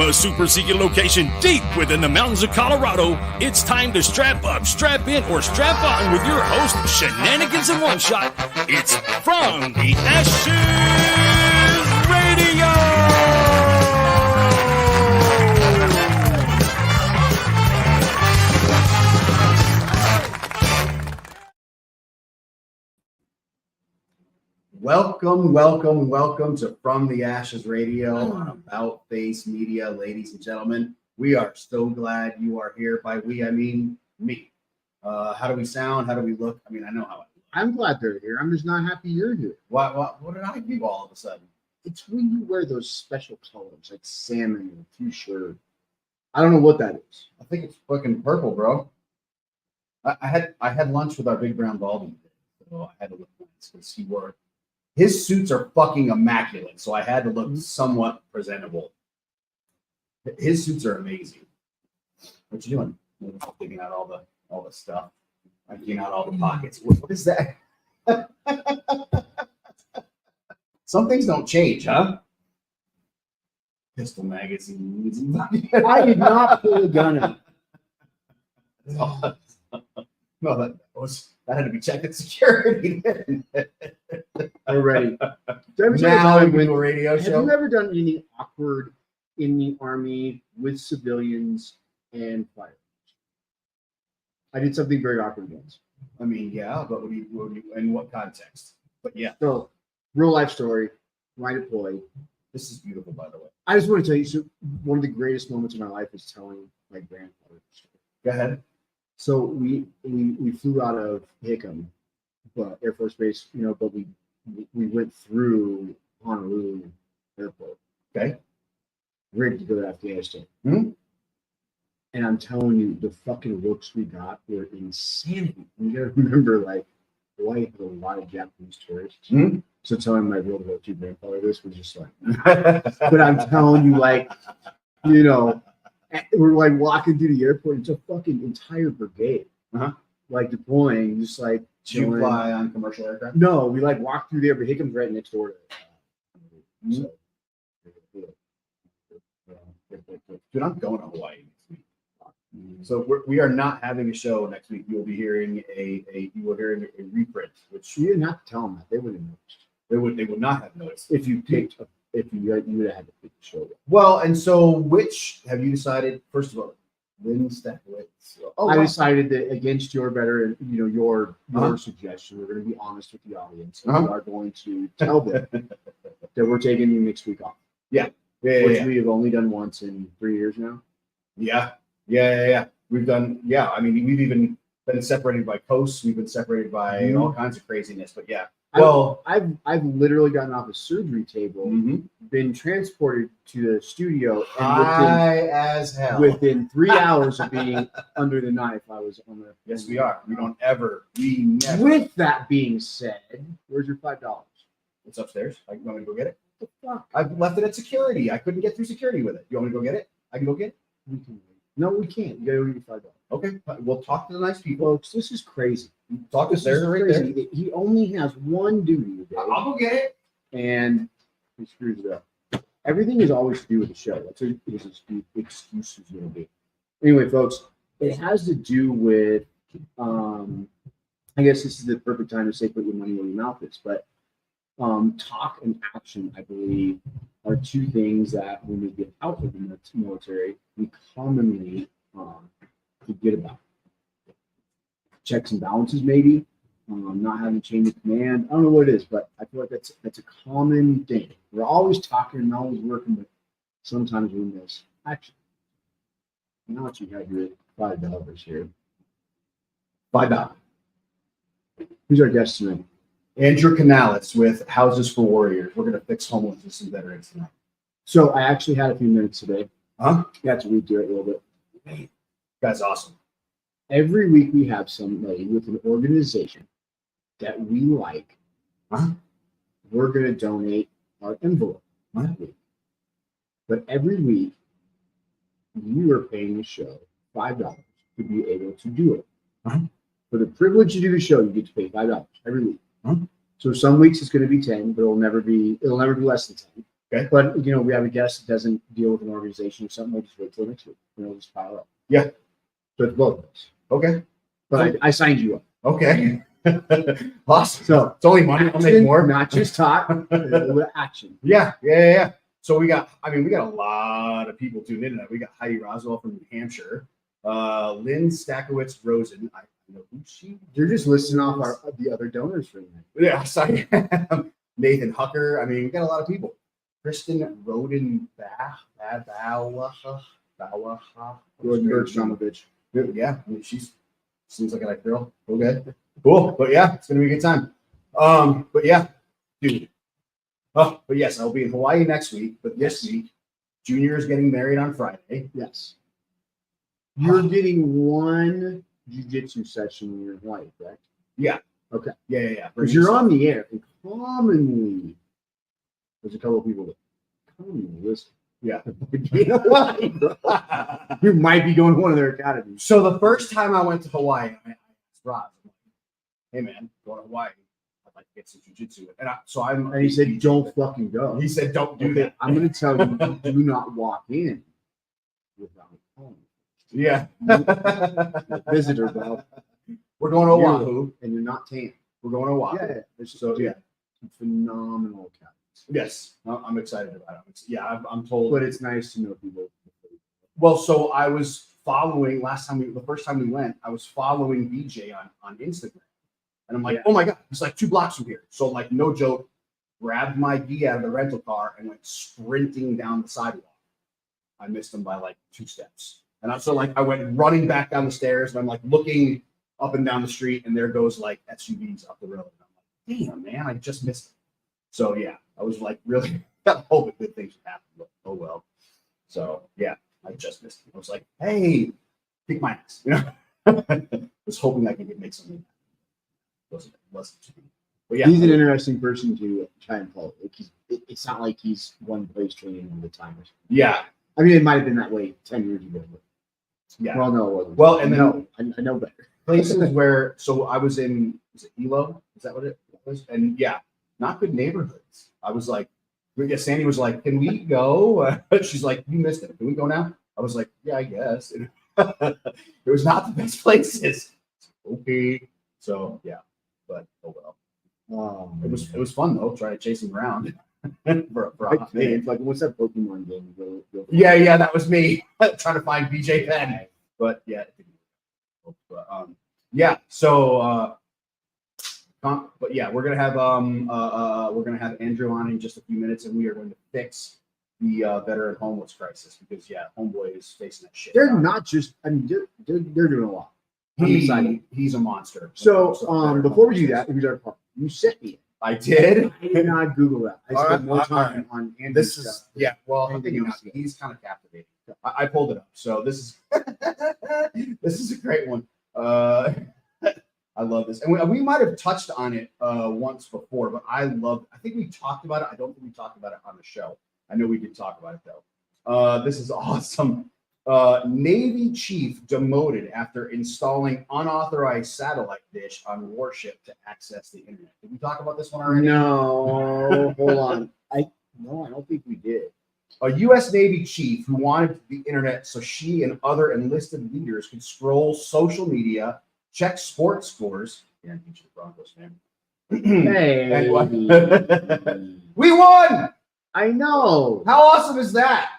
a super secret location deep within the mountains of Colorado, it's time to strap up, strap in, or strap on with your host, Shenanigans in One Shot. It's From the Ashes Radio! Welcome to From the Ashes Radio on About Face Media, ladies and gentlemen. We are so glad you are here. By we, I mean me. How do we sound? How do we look? I mean, I know how I look. I'm glad they're here. I'm just not happy you're here. What did I do all of a sudden? It's when you wear those special colors, like salmon and fuchsia. I don't know what that is. I think it's fucking purple, bro. I had lunch with our big brown Baldy, so I had to look nice because he wore. His suits are fucking immaculate, so I had to look somewhat presentable. His suits are amazing. What you doing? Digging out all the stuff. Digging out all the pockets. What is that? Some things don't change, huh? Pistol magazines. I did not pull a gun out. No, that had to be checked at security. Already. Now we do a radio show. Have you ever done anything awkward in the Army with civilians and firearms? I did something very awkward once. I mean, yeah, but what do you, in what context? But yeah. So, real life story. When I deployed. This is beautiful, by the way. I just want to tell you, so one of the greatest moments of my life is telling my grandfather. Go ahead. So we flew out of Hickam, but Air Force Base, but we went through Honolulu Airport. Okay. Ready to go to Afghanistan. Mm-hmm. And I'm telling you, the fucking looks we got were insanity. You gotta remember, like, Hawaii had a lot of Japanese tourists. Mm-hmm. So telling my World War II grandfather this was just like, but I'm telling you, like, we're like walking through the airport. It's a fucking entire brigade, like deploying, just like. Did you fly on commercial aircraft? No, we like walked through there, but Hickham's right next door to it. So, dude, I'm going to Hawaii next week. So we are not having a show next week. You'll be hearing a reprint, which you didn't have to tell them that. They would have noticed. They would not have noticed if you picked. If you would have had to pick the show. Well, and so which have you decided? First of all, I decided that against your better, your suggestion, we're going to be honest with the audience. And we are going to tell them that we're taking the next week off. Yeah. Which we have only done once in 3 years now. Yeah. We've done. Yeah. I mean, we've even been separated by coasts. We've been separated by all kinds of craziness. But yeah. Well, I've literally gotten off a surgery table, been transported to the studio, and within 3 hours of being under the knife, I was on the. Yes, we are. We never. With that being said, where's your $5? It's upstairs. You want me to go get it? What the fuck? I left it at security. I couldn't get through security with it. You want me to go get it? I can go get it. We can. No, we can't. You gotta go get $5. Okay, we'll talk to the nice people. Folks, this is crazy. Talk to Sarah right there. He only has one duty today. I'll go get it. And he screws it up. Everything is always to do with the show. That's what his excuse is going to be. Anyway, folks, it has to do with, I guess this is the perfect time to say put your money where your mouth is. But talk and action, I believe, are two things that when we get out of the military, we commonly forget about. Checks and balances, maybe, not having chain of command. I don't know what it is, but I feel like that's a common thing. We're always talking and always working, but sometimes we miss action. Now that you have your $5 here. $5. Who's our guest tonight? Andrew Canales with Houses for Warriors. We're going to fix homelessness and veterans tonight. So I actually had a few minutes today. Got to read through it a little bit. That's awesome. Every week we have somebody with an organization that we like. We're going to donate our envelope that week. But every week, you are paying the show $5 to be able to do it. For the privilege to do the show, you get to pay $5 every week. So some weeks it's going to be 10, but it'll never be less than 10. Okay. But you know, we have a guest that doesn't deal with an organization or something. We'll just wait till next week. We'll just pile up. Yeah. So it's both of us. Okay. But I signed you up. Okay. Awesome. So it's only money. I'll make more. Not just talk, a little bit of action. Yeah. So we got a lot of people tuned in tonight. We got Heidi Roswell from New Hampshire, Lynn Stakowitz Rosen. I know who she. You're just listing off the other donors for tonight. Yeah, sorry. Nathan Hucker. I mean, we got a lot of people. Kristen Rodenbach. Rodenberg-Stromovich. Yeah, I mean, she seems like a nice girl. Okay, cool. But yeah, it's gonna be a good time. But yeah, dude. Oh, but yes, I'll be in Hawaii next week. But this week, Junior is getting married on Friday. Yes. You're getting one jiu-jitsu session in your Hawaii, correct? Yeah. Okay. Yeah. Because you're on the air, and commonly there's a couple of people that commonly listen. Yeah. You might be going to one of their academies. So the first time I went to Hawaii, I asked Rob, "Hey man, going to Hawaii? I'd like to get some jiu-jitsu." And he said, "Don't fucking go." He said, "Don't do that." I'm going to tell you, do not walk in without home. Yeah. Visitor, bro. We're going to Oahu, and you're not tan. We're going to Oahu. Yeah. So yeah, phenomenal cat. Yes, I'm excited about it. I'm told. But it's nice to know people. Well, so I was following the first time we went, I was following BJ on Instagram. And I'm like, oh my God, he's like 2 blocks from here. So like, no joke, grabbed my gi out of the rental car and went sprinting down the sidewalk. I missed him by like 2 steps. And I went running back down the stairs and I'm like looking up and down the street and there goes like SUVs up the road. And I'm like, damn, man, I just missed it. So yeah, I was like really hoping good things would happen, but oh well. So yeah, I just missed it. I was like, hey, kick my ass. You know, was hoping I could make something happen. Wasn't to be. But yeah, he's an interesting person to try and follow. Like it's not like he's one place training all the time. Yeah. I mean, it might have been that way 10 years ago. But yeah. Well, no, it wasn't. Well, and then I know better. Places where, so I was in, was it Elo? Is that what it was? And yeah, not good neighborhoods. I was like, Sandy was like, can we go? She's like, you missed it. Can we go now? I was like, yeah, I guess. It was not the best places. Okay. So yeah, but oh well. It was fun though, trying to chase him around. for it's like, what's that Pokemon game? Yeah, that was me trying to find BJ Penn. But yeah, so but yeah, we're gonna have Andrew on in just a few minutes, and we are going to fix the veteran homeless crisis because homeboy is facing that shit. They're not just, I mean, they're doing a lot. He's a monster. So before we do that, here's our part. You sent me it. I did. I did not Google that. I spent more time on Andrew's stuff. Well, I'm thinking he's kind of captivating. I pulled it up. So this is this is a great one. I love this, and we might have touched on it once before, but I think we talked about it. I don't think we talked about it on the show. I know we did talk about it though. This is awesome. Navy chief demoted after installing unauthorized satellite dish on warship to access the internet. Did we talk about this one already? No, hold on. I don't think we did. A U.S. Navy chief who wanted the internet so she and other enlisted leaders could scroll social media, check sports scores. Yeah, he's the Broncos fan. Hey, we won! I know. How awesome is that?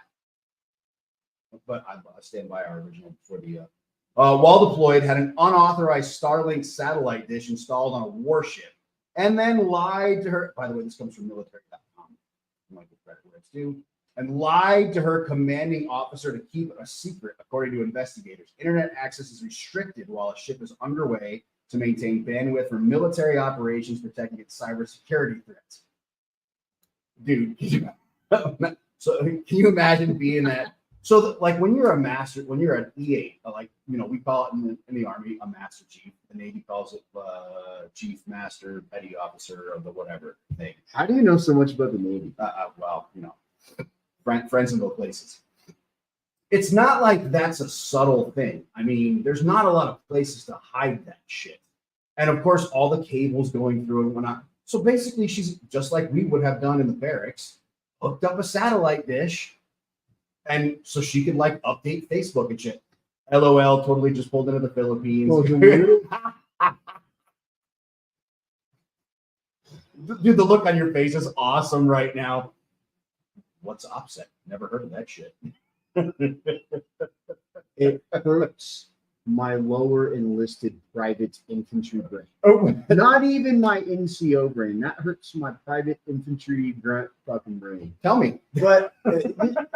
But I stand by our original before the while deployed, had an unauthorized Starlink satellite dish installed on a warship, and then lied to her. By the way, this comes from military.com. I might give credit where it's due. And lied to her commanding officer to keep it a secret, according to investigators. Internet access is restricted while a ship is underway to maintain bandwidth for military operations protecting against cybersecurity threats. Dude, so can you imagine being that? So, like, when you're an E8, like, we call it in the Army a master chief. The Navy calls it chief, master, petty officer of the whatever thing. How do you know so much about the Navy? Well, friends in both places. It's not like that's a subtle thing. I mean, there's not a lot of places to hide that shit. And, of course, all the cables going through and whatnot. So, basically, she's just like we would have done in the barracks, hooked up a satellite dish, and so she could like update Facebook and shit. LOL, totally just pulled into the Philippines. Oh, dude, Dude, the look on your face is awesome right now. What's OPSEC? Never heard of that shit. it hurts my lower enlisted private infantry brain. Oh, Not even my NCO brain. That hurts my private infantry grunt fucking brain. tell me. But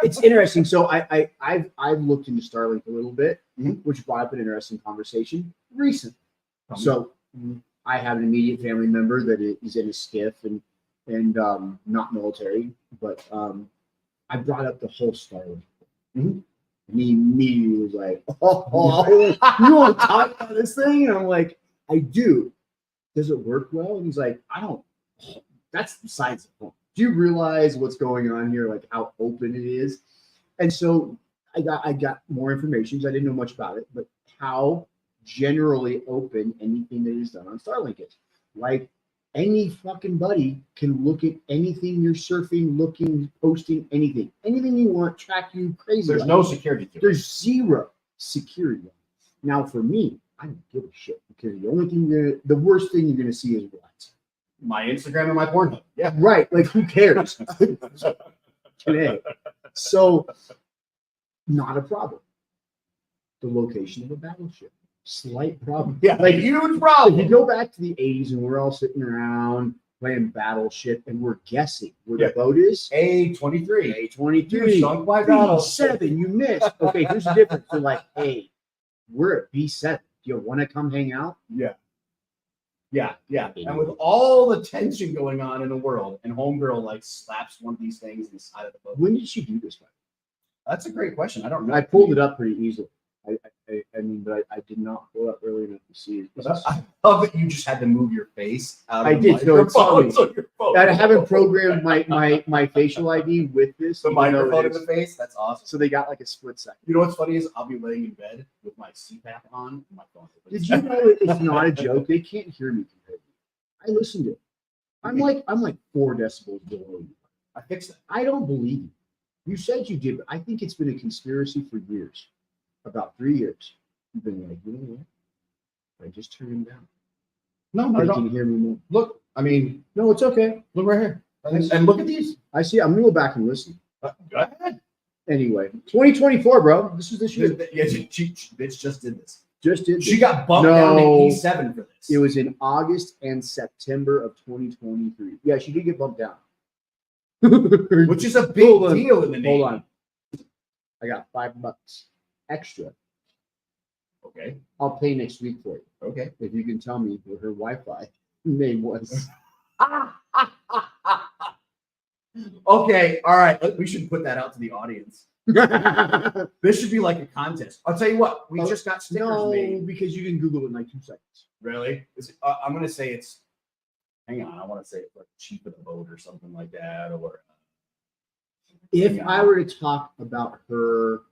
it's interesting. So I've looked into Starlink a little bit, which brought up an interesting conversation recently. So I have an immediate family member that is in a skiff and not military, but I brought up the whole Starlink. And he immediately was like, "Oh, you want to talk about this thing?" And I'm like, "I do. Does it work well?" And he's like, "I don't. That's the science of it. Do you realize what's going on here? Like how open it is?" And so I got more information because I didn't know much about it, but how generally open anything that is done on Starlink is. Like any fucking buddy can look at anything you're surfing, looking, posting, anything you want, track you crazy. There's no security to it. There's zero security. Now for me, I don't give a shit because the only thing the worst thing you're gonna see is what? My Instagram and my Pornhub. Yeah. Right. Like who cares? Today. So not a problem. The location of a battleship. Slight problem. Yeah, like huge if problem. you go back to the 80s and we're all sitting around playing Battleship and we're guessing where the boat is. A23. A23. Sunk by battle. B7, you missed. Okay, here's the difference. They're like, hey, we're at B7. Do you want to come hang out? Yeah. And with all the tension going on in the world, and Homegirl like slaps one of these things in the side of the boat. When did she do this? That's a great question. I don't know. I pulled it up pretty easily. I mean, but I did not pull up early enough to see it. I love that you just had to move your face out of I the did, so it's microphone. funny. So your phone- I haven't programmed my facial ID with this. the even though microphone it in is. the face. That's awesome. So they got like a split second. You know what's funny is I'll be laying in bed with my CPAP on and my phone. Did you know it's not a joke? They can't hear me compared to you. I listened to it. I'm like 4 decibels below you. I fixed that. I don't believe you. You said you did, but I think it's been a conspiracy for years. About 3 years. You've been like, you know what? I just turned him down. No, They I can don't. hear me more. Look, I mean, No, it's okay. look right here. And look at these. I see. I'm gonna go back and listen. Go ahead. Anyway, 2024, bro. This is this year. Yeah, she bitch just did this. Just did. She got bumped down to E7 for this. It was in August and September of 2023. Yeah, she did get bumped down. Which is a big Hold on. deal in the Navy. Hold on. I got $5 extra. Okay. I'll pay next week for it. Okay. If you can tell me what her Wi-Fi name was. Okay. All right. We should put that out to the audience. This should be like a contest. I'll tell you what. We just got stickers No, made. because you can Google it in like 2 seconds. Really? I'm gonna say it's. Hang on. I want to say it's like cheap of the boat or something like that, or. If Yeah. I were to talk about her,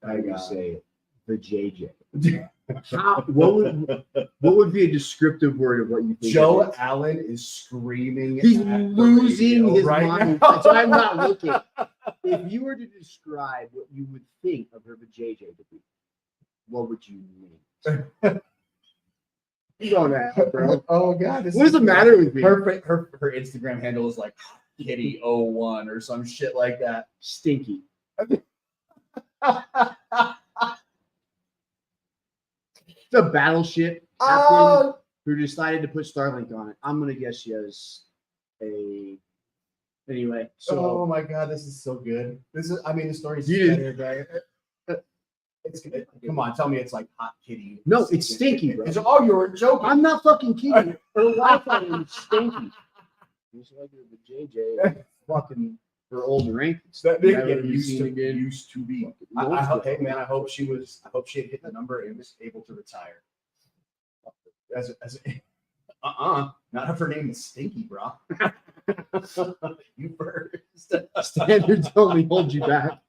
I Hang would on. say the JJ. What would be a descriptive word of what you think? Joe it is? Allen is screaming. He's at the losing radio his right mind. now. That's why I'm not looking. If you were to describe what you would think of her JJ to be, what would you mean? You don't have, bro. Oh God! What is the matter with me? Her Instagram handle is like Kitty01 or some shit like that. Stinky. It's a battleship captain who decided to put Starlink on it. I'm gonna guess she has a. Anyway, oh so my God, this is so good. This is, I mean, the story's You better, right? Come on, tell me it's like Hot Kitty. No, it's Stinky, bro. Oh, you were joking. I'm not fucking kidding. Her Wi-Fi is Stinky. Just like the JJ, fucking her old rank. That Never did get be used seen to, again. used to be. Hey man, I hope she had hit the number and was able to retire. Not if her name is Stinky, bro. You first. Standards only hold you back.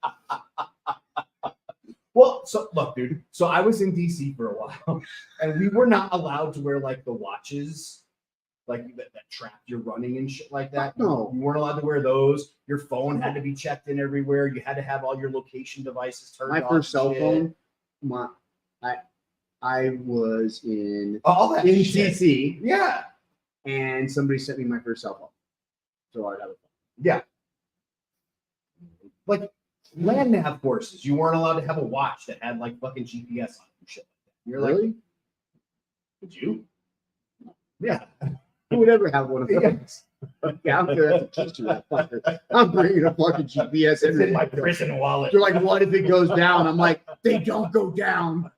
Well, so look, dude. So I was in DC for a while, and we were not allowed to wear like the watches, like that trap you're running and shit like that. No. You weren't allowed to wear those. Your phone had to be checked in everywhere. You had to have all your location devices turned off. My first cell and shit. phone, I was in All that in shit. DC, Yeah. and somebody sent me my first cell phone. So I'd have a phone. Yeah. Like land nav courses, you weren't allowed to have a watch that had like fucking GPS on it and shit like that. You're like, Really? would you? Yeah. Who would ever have one of Yeah. those? Yeah, I'm gonna have to teach you that fucker. I'm bringing a fucking GPS. It's in my prison wallet. They're like, what if it goes down? I'm like, they don't go down.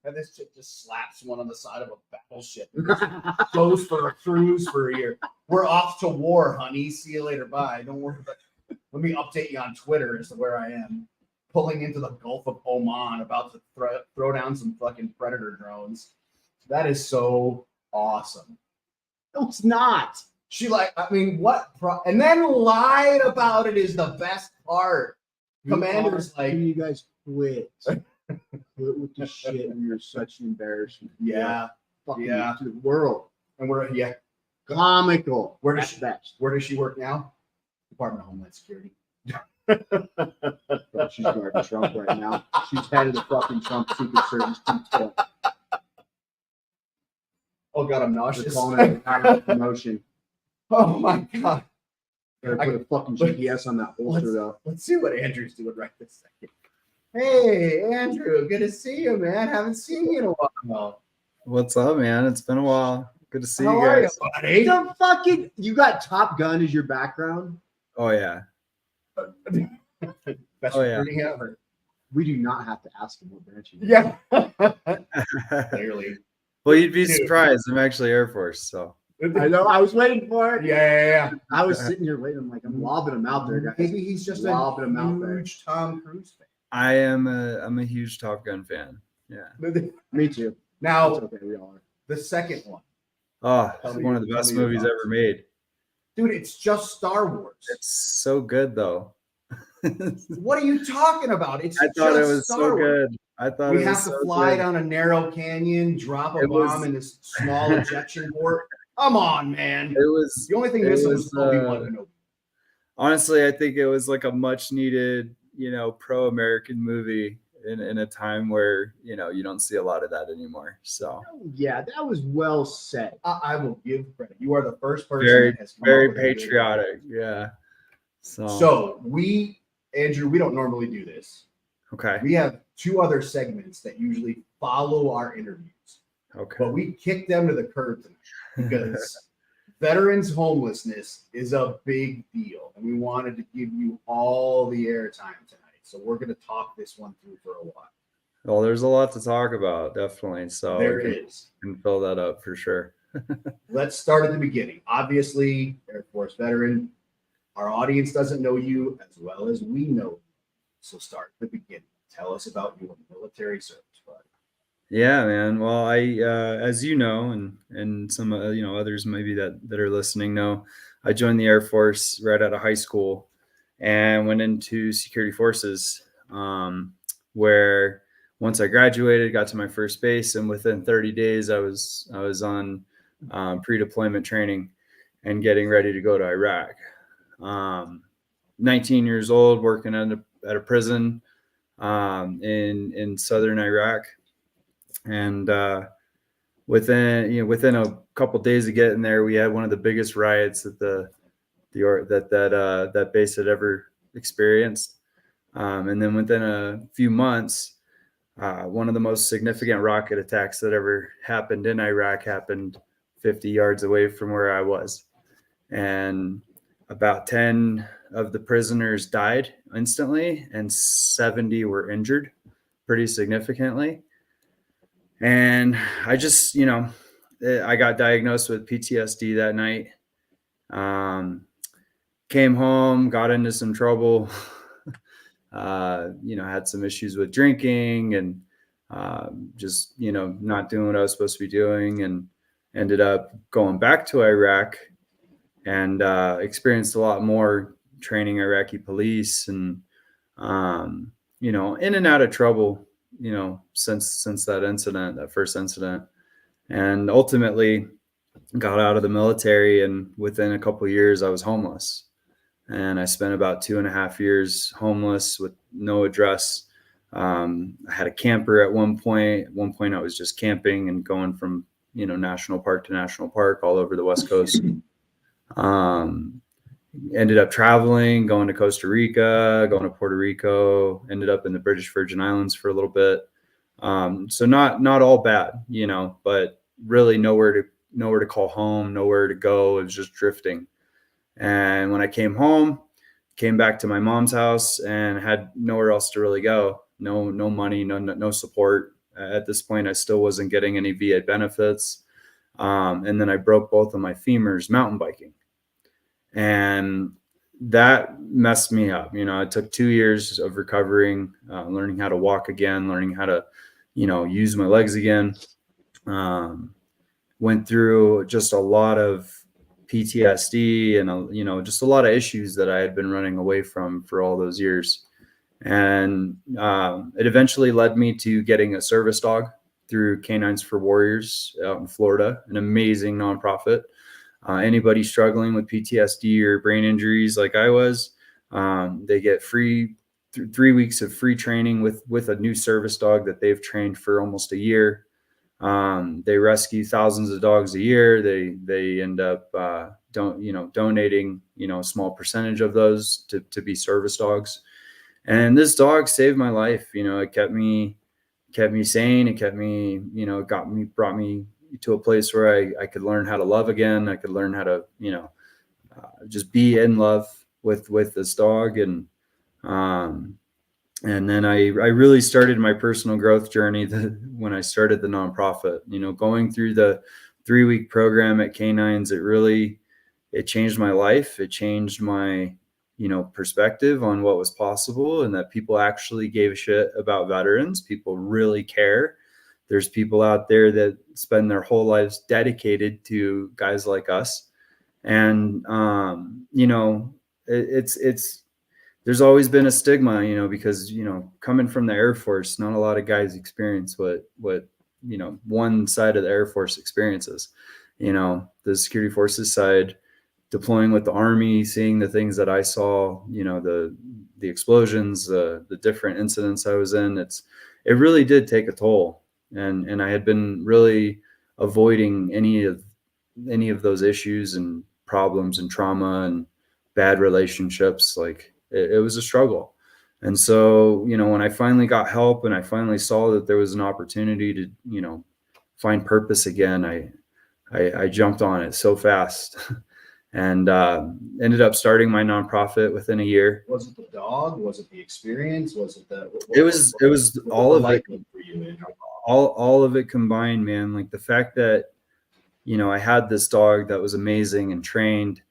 And this chick just slaps one on the side of a battleship. Goes for a cruise for a year. We're off to war, honey. See you later. Bye. Don't worry about it. Let me update you on Twitter as to where I am. Pulling into the Gulf of Oman, about to throw down some fucking predator drones. That is so awesome. No, it's not. She like, I mean, what? And then lied about it is the best part. Commander's like, you guys quit. Quit with the shit. And you're such an embarrassment. yeah, Fucking yeah. to the world. And we're Comical. Where does That's best. Where does she work now? Department of Homeland Security. Bro, she's guarding Trump right now. She's head of the fucking Trump Secret Service detail. Oh god, I'm They're nauseous. calling it a promotion. Oh my god. Better put a fucking GPS on that holster though. Let's see what Andrew's doing right this second. Hey, Andrew, good to see you, man. Haven't seen you in a while. What's up, man? It's been a while. Good to see How you are guys. you, buddy? The fucking you got Top Gun as your background? Oh yeah. Best Oh, yeah. recruiting ever. We do not have to ask him what branch he is. Yeah. Clearly. Well, you'd be Dude. surprised. I'm actually Air Force, so I know. I was waiting for it. Yeah. I was sitting here waiting. I'm like, I'm lobbing him out there, guys. Maybe he's just a Lobbing him out there. huge Tom Cruise I'm a huge Top Gun fan. Yeah. fan. Me too. Now, It's okay. We all are. the second one. Oh, Tell it's me one your- of the tell best me your movies thoughts. ever made. Dude, it's just Star Wars. It's so good though. What are you talking about? It's I thought it just was Star so Wars. good. I thought We it was have to so fly good. down a narrow canyon, drop a It was- bomb in this small ejection port. Come on, man. It was The only thing it missing was was, Obi-Wan Kenobi. honestly, I think it was like a much needed, pro-American movie in a time where, you don't see a lot of that anymore. So Yeah, that was well said. I will give credit. You are the first person very, that has come very up with a good patriotic. Yeah. So, So Andrew, we don't normally do this. okay. We have two other segments that usually follow our interviews, Okay. but we kicked them to the curb tonight because veterans homelessness is a big deal, and we wanted to give you all the airtime tonight. So we're going to talk this one through for a while. Well, there's a lot to talk about, definitely. So There we it is. can fill that up for sure. Let's start at the beginning. Obviously, Air Force veteran. Our audience doesn't know you as well as we know you. So start at the beginning. Tell us about your military service, buddy. Yeah, man. Well, I, as you know, and some, others maybe that are listening know, I joined the Air Force right out of high school and went into security forces, where once I graduated, got to my first base, and within 30 days, I was on pre-deployment training and getting ready to go to Iraq. 19 years old, working at a prison in southern Iraq, and within a couple of days of getting there, we had one of the biggest riots that that base had ever experienced, and then within a few months, one of the most significant rocket attacks that ever happened in Iraq happened 50 yards away from where I was, and about 10 of the prisoners died instantly and 70 were injured pretty significantly. And I just, I got diagnosed with PTSD that night. Came home, got into some trouble, had some issues with drinking and just, not doing what I was supposed to be doing, and ended up going back to Iraq and experienced a lot more training Iraqi police and, in and out of trouble, since that first incident. And ultimately, got out of the military, and within a couple of years I was homeless. And I spent about 2.5 years homeless with no address. I had a camper at one point. At one point I was just camping and going from, national park to national park all over the West Coast. Ended up traveling, going to Costa Rica, going to Puerto Rico, ended up in the British Virgin Islands for a little bit. So not all bad, but really nowhere to call home, nowhere to go. It was just drifting. And when I came home, came back to my mom's house and had nowhere else to really go. No money, no support. At this point, I still wasn't getting any VA benefits. And then I broke both of my femurs mountain biking. And that messed me up. It took 2 years of recovering, learning how to walk again, learning how to, use my legs again. Went through just a lot of PTSD and, just a lot of issues that I had been running away from for all those years. And it eventually led me to getting a service dog through Canines for Warriors out in Florida, an amazing nonprofit. Anybody struggling with PTSD or brain injuries like I was, they get 3 weeks of free training with a new service dog that they've trained for almost a year. They rescue thousands of dogs a year. They end up donating a small percentage of those to be service dogs. And this dog saved my life. It kept me sane. It kept me, brought me to a place where I could learn how to love again. I could learn how to, just be in love with this dog. And then I really started my personal growth journey when I started the nonprofit. Going through the 3-week program at Canines, it changed my life. It changed my, perspective on what was possible, and that people actually gave a shit about veterans. People really care. There's people out there that spend their whole lives dedicated to guys like us. And, it's there's always been a stigma, because, coming from the Air Force, not a lot of guys experience what one side of the Air Force experiences. The security forces side, deploying with the Army, seeing the things that I saw, the explosions, the different incidents I was in, it really did take a toll. And I had been really avoiding any of those issues and problems and trauma and bad relationships. Like it was a struggle. And so, when I finally got help and I finally saw that there was an opportunity to, find purpose again, I jumped on it so fast. And ended up starting my nonprofit within a year. Was it the dog? Was it the experience? Was it the? It was all of it. For you, all of it combined, man. Like the fact that I had this dog that was amazing and trained,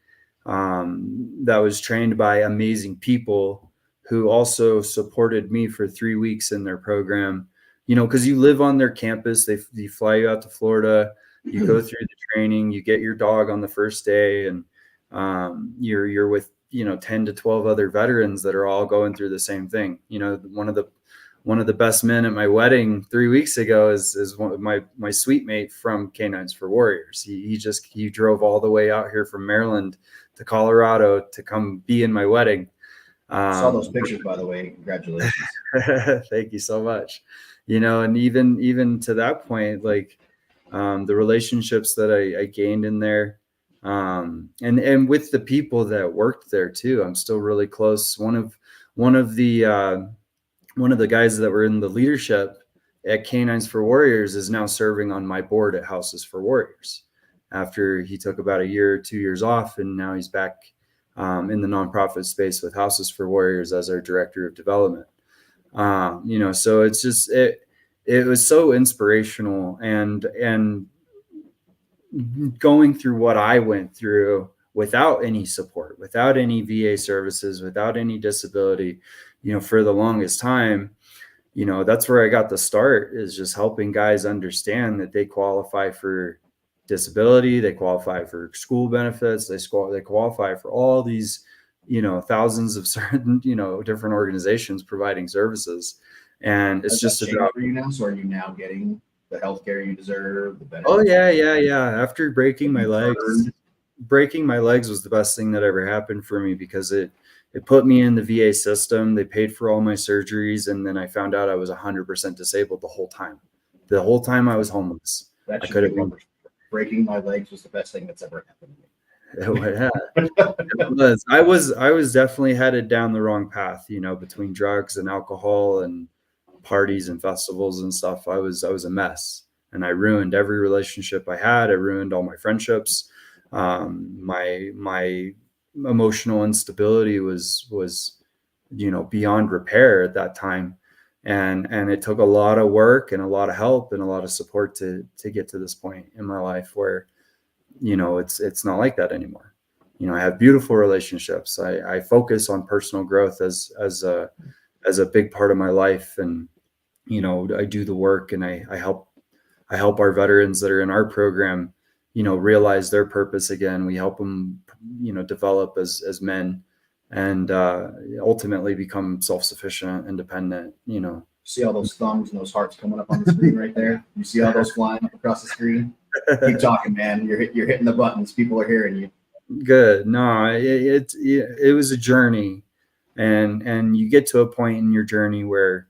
that was trained by amazing people who also supported me for 3 weeks in their program. Because you live on their campus, they fly you out to Florida. You go through the training, you get your dog on the first day, and you're with 10 to 12 other veterans that are all going through the same thing. One of the best men at my wedding 3 weeks ago is one of my suite mate from Canines for Warriors. He drove all the way out here from Maryland to Colorado to come be in my wedding. Saw those pictures, by the way. Congratulations. Thank you so much. And even to that point, like the relationships that I gained in there, and with the people that worked there too, I'm still really close. One of the guys that were in the leadership at Canines for Warriors is now serving on my board at Houses for Warriors after he took about a year or 2 years off, and now he's back in the nonprofit space with Houses for Warriors as our director of development. So it's just it was so inspirational, and going through what I went through without any support, without any VA services, without any disability, for the longest time, that's where I got the start, is just helping guys understand that they qualify for disability, they qualify for school benefits, they qualify for all these, thousands of certain, different organizations providing services. And it's just about, for you now. So are you now getting the healthcare you deserve, the benefits. Oh yeah. After breaking my legs was the best thing that ever happened for me, because it put me in the VA system. They paid for all my surgeries, and then I found out I was 100% disabled the whole time. The whole time I was homeless. That I should could have be been. breaking my legs was the best thing that's ever happened to me. I was definitely headed down the wrong path, between drugs and alcohol and parties and festivals and stuff. I was a mess, and I ruined every relationship I had. I ruined all my friendships. My emotional instability was beyond repair at that time, and it took a lot of work and a lot of help and a lot of support to get to this point in my life where it's not like that anymore. I have beautiful relationships. I focus on personal growth as a big part of my life, and I do the work, and I help our veterans that are in our program realize their purpose again. We help them develop as men, and ultimately become self-sufficient, independent. See all those thumbs and those hearts coming up on the screen right there? You see all those flying up across the screen? Keep talking, man. You're hitting the buttons. People are hearing you. Good. No, it was a journey, and you get to a point in your journey where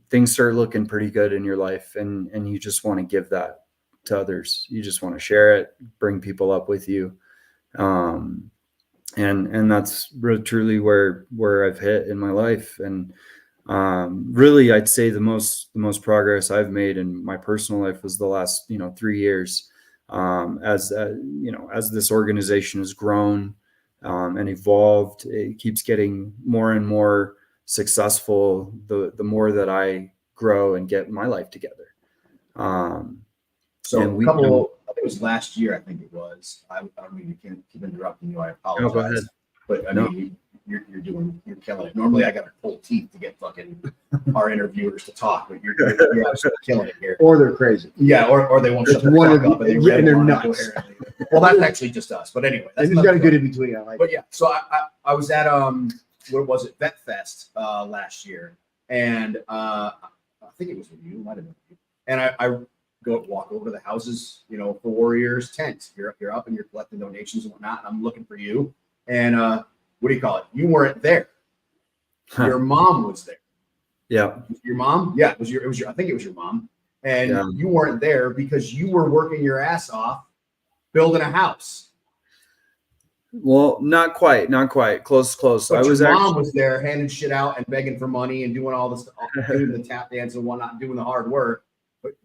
things start looking pretty good in your life, and you just want to give that to others. You just want to share it, bring people up with you, and that's really truly where I've hit in my life. And really, I'd say the most progress I've made in my personal life was the last 3 years. As this organization has grown and evolved, it keeps getting more and more successful the more that I grow and get my life together. So a couple, I think it was last year, I think it was. I don't mean to keep interrupting you. I apologize. No, go ahead. But I mean, you're killing it. Normally, I got to pull teeth to get fucking our interviewers to talk, but you're absolutely killing it here. Or they're crazy. Yeah, or they won't shut the fuck up, and they're nuts. Well, that's actually just us. But anyway, that's got a good in between. But yeah, so I was at where was it? Vet Fest last year, and I think it was with you. Might have been with you. And I walk over to the houses, for Warriors tent. You're up and you're collecting donations and whatnot. And I'm looking for you. And what do you call it? You weren't there. Huh. Your mom was there. Yeah. Your mom? Yeah, it was your. I think it was your mom. And you weren't there because you were working your ass off building a house. Well, not quite. Close. But your mom was there handing shit out and begging for money and doing all this, doing the tap dance and whatnot, doing the hard work.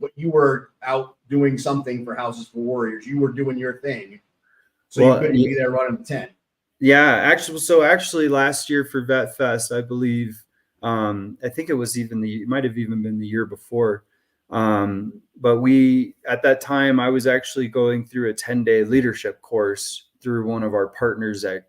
But you were out doing something for Houses for Warriors. You were doing your thing. So you couldn't be there running the tent. Yeah, actually last year for Vet Fest, I believe, I think it was it might have even been the year before. But at that time, I was actually going through a 10-day leadership course through one of our partners at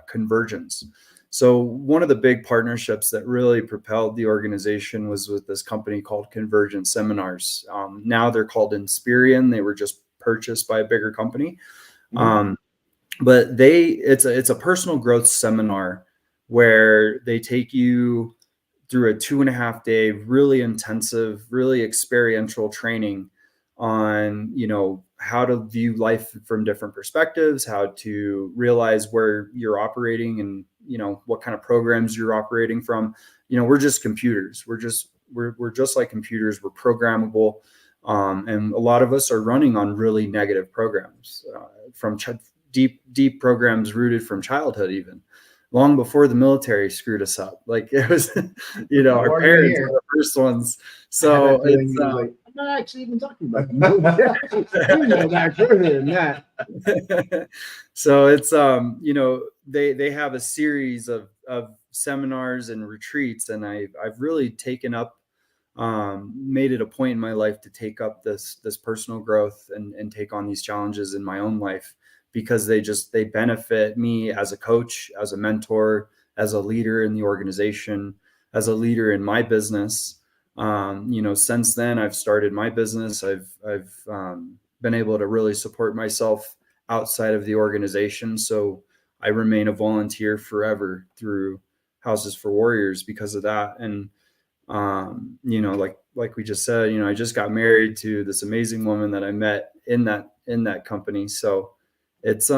Convergence. So one of the big partnerships that really propelled the organization was with this company called Convergence Seminars. Now they're called Inspirion. They were just purchased by a bigger company. Mm-hmm. But it's a personal growth seminar where they take you through a 2.5-day, really intensive, really experiential training on, how to view life from different perspectives, how to realize where you're operating and, what kind of programs you're operating from. We're just computers. We're just like computers. We're programmable. And a lot of us are running on really negative programs from deep programs rooted from childhood, even long before the military screwed us up. Like it was, our parents were the first ones. So it's, I'm not actually even talking about that further than that. So it's they have a series of seminars and retreats, and I've really taken up made it a point in my life to take up this personal growth and take on these challenges in my own life, because they benefit me as a coach, as a mentor, as a leader in the organization, as a leader in my business. Since then I've started my business. I've been able to really support myself outside of the organization. So I remain a volunteer forever through Houses for Warriors because of that. And, You know, like we just said, you know, I just got married to this amazing woman that I met in that company. So it's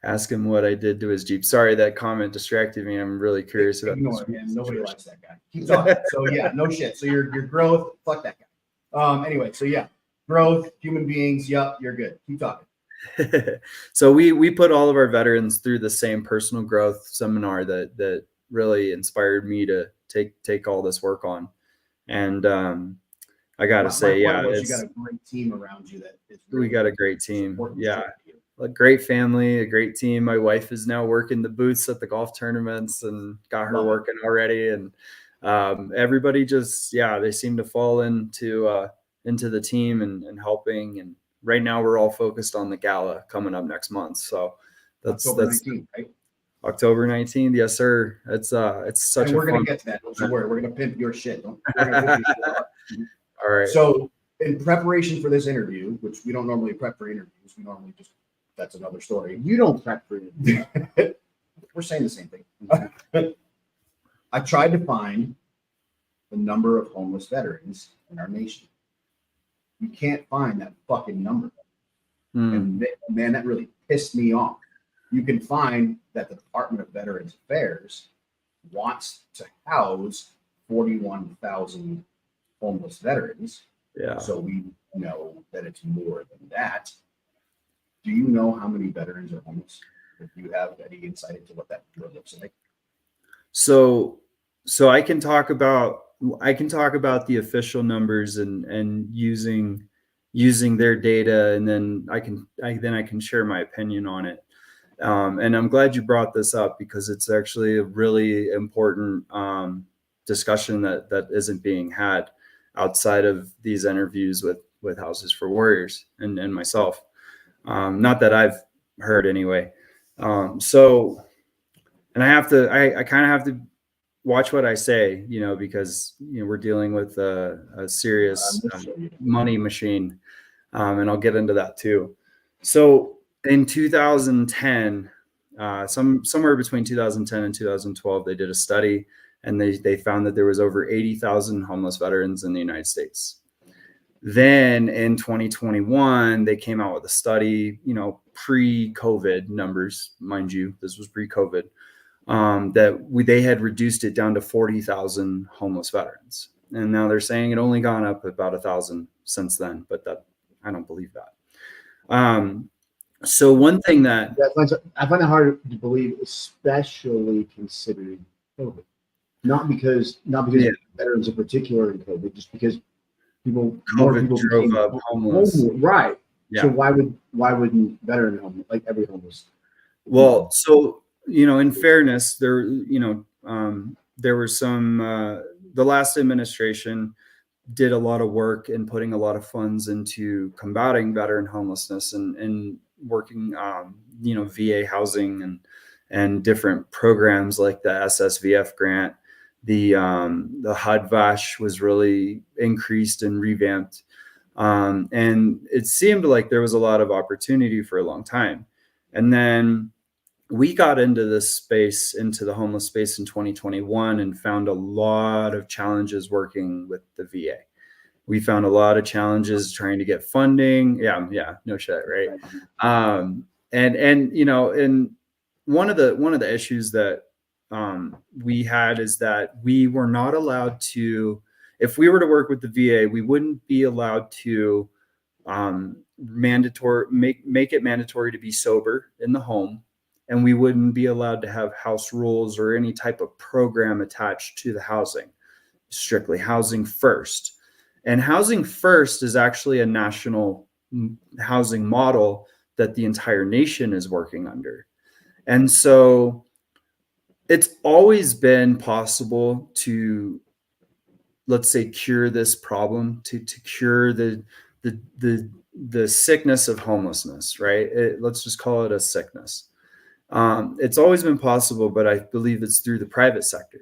ask him what I did to his Jeep. Sorry, that comment distracted me. I'm really curious about Ignore this him. Nobody situation. likes that guy. Keep talking. So yeah, no shit. So your growth, fuck that guy. Anyway, so yeah, growth, human beings. Yup, you're good. Keep talking. So we put all of our veterans through the same personal growth seminar that really inspired me to take all this work on. And I gotta say, my yeah, point was you got a great team around you that is really we got a great team. supporting Yeah, shit with you. a great family, a great team. My wife is now working the booths at the golf tournaments and got her Love it. working already. And everybody just, yeah, they seem to fall into the team and helping. And right now we're all focused on the gala coming up next month. So that's October 19th, right? October 19th. Yes, sir. It's such And we're a gonna fun. get to that. Don't you worry. We're gonna pimp your shit. We're gonna pimp your shit up. All right. So in preparation for this interview, which we don't normally prep for interviews, we normally just, that's another story. You don't prep for it. We're saying the same thing. I tried to find the number of homeless veterans in our nation. You can't find that fucking number. And man, that really pissed me off. You can find that the Department of Veterans Affairs wants to house 41,000 homeless veterans. Yeah. So we know that it's more than that. Do you know how many veterans are homeless? If you have any insight into what that number looks like? So I can talk about the official numbers and using their data, and then I can share my opinion on it. And I'm glad you brought this up because it's actually a really important discussion that isn't being had outside of these interviews with Houses for Warriors and myself. Not that I've heard anyway. So, and I kind of have to watch what I say, you know, because, you know, we're dealing with a serious money machine. And I'll get into that too. So in 2010, somewhere between 2010 and 2012, they did a study and they found that there was over 80,000 homeless veterans in the United States. Then in 2021, they came out with a study, you know, pre-COVID numbers, mind you, this was pre-COVID, they had reduced it down to 40,000 homeless veterans. And now they're saying it only gone up about 1,000 since then, but that I don't believe that. So one thing that I find it hard to believe, especially considering COVID. Not because veterans in particular in COVID, just because more people drove up homeless. Right. Yeah. So why wouldn't veteran homeless, like every homeless? Well, so, you know, in fairness, there were some, the last administration did a lot of work in putting a lot of funds into combating veteran homelessness and working, you know, VA housing and different programs like the SSVF grant. The HUD VASH was really increased and revamped. And it seemed like there was a lot of opportunity for a long time. And then we got into the homeless space in 2021 and found a lot of challenges working with the VA. We found a lot of challenges trying to get funding. Yeah, no shit, right? And you know, and one of the issues that we had is that we were not allowed to, if we were to work with the VA, we wouldn't be allowed to make it mandatory to be sober in the home. And we wouldn't be allowed to have house rules or any type of program attached to the housing, strictly housing first. And housing first is actually a national housing model that the entire nation is working under. And so it's always been possible to, let's say, cure this problem, to cure the sickness of homelessness, right? Let's just call it a sickness. It's always been possible, but I believe it's through the private sector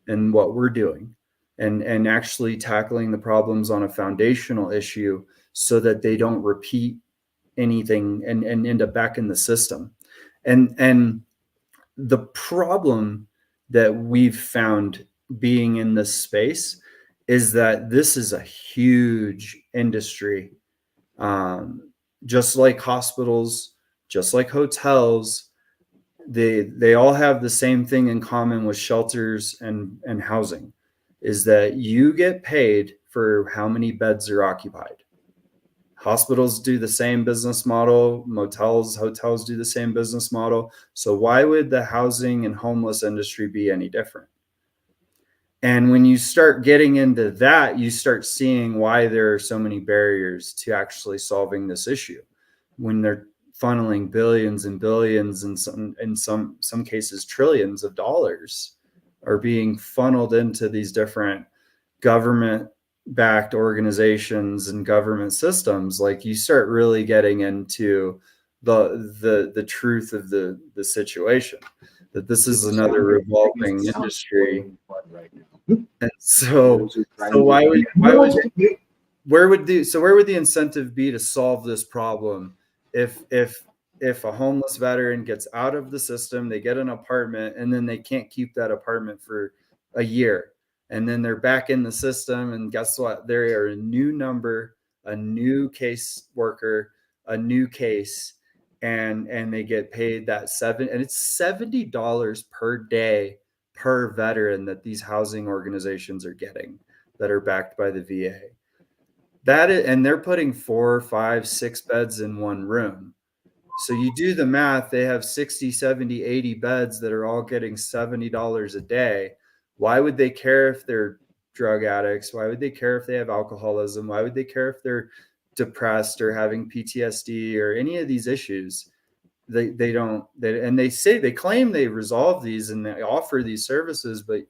and what we're doing and actually tackling the problems on a foundational issue so that they don't repeat anything and end up back in the system. And the problem that we've found being in this space is that this is a huge industry. Just like hospitals, just like hotels, they all have the same thing in common with shelters and housing, is that you get paid for how many beds are occupied. Hospitals do the same business model, motels, hotels do the same business model. So why would the housing and homeless industry be any different? And when you start getting into that, you start seeing why there are so many barriers to actually solving this issue. When they're funneling billions and billions and in some cases trillions of dollars are being funneled into these different government-backed organizations and government systems, like you start really getting into the truth of the situation, that this is another revolving industry. And so where would the incentive be to solve this problem if a homeless veteran gets out of the system, they get an apartment, and then they can't keep that apartment for a year, and then they're back in the system, and guess what? They are a new number, a new case worker, a new case, and they get paid and it's $70 per day per veteran that these housing organizations are getting that are backed by the VA. And they're putting 4, 5, 6 beds in one room. So you do the math, they have 60, 70, 80 beds that are all getting $70 a day. Why would they care if they're drug addicts? Why would they care if they have alcoholism? Why would they care if they're depressed or having PTSD or any of these issues? They claim they resolve these and they offer these services, but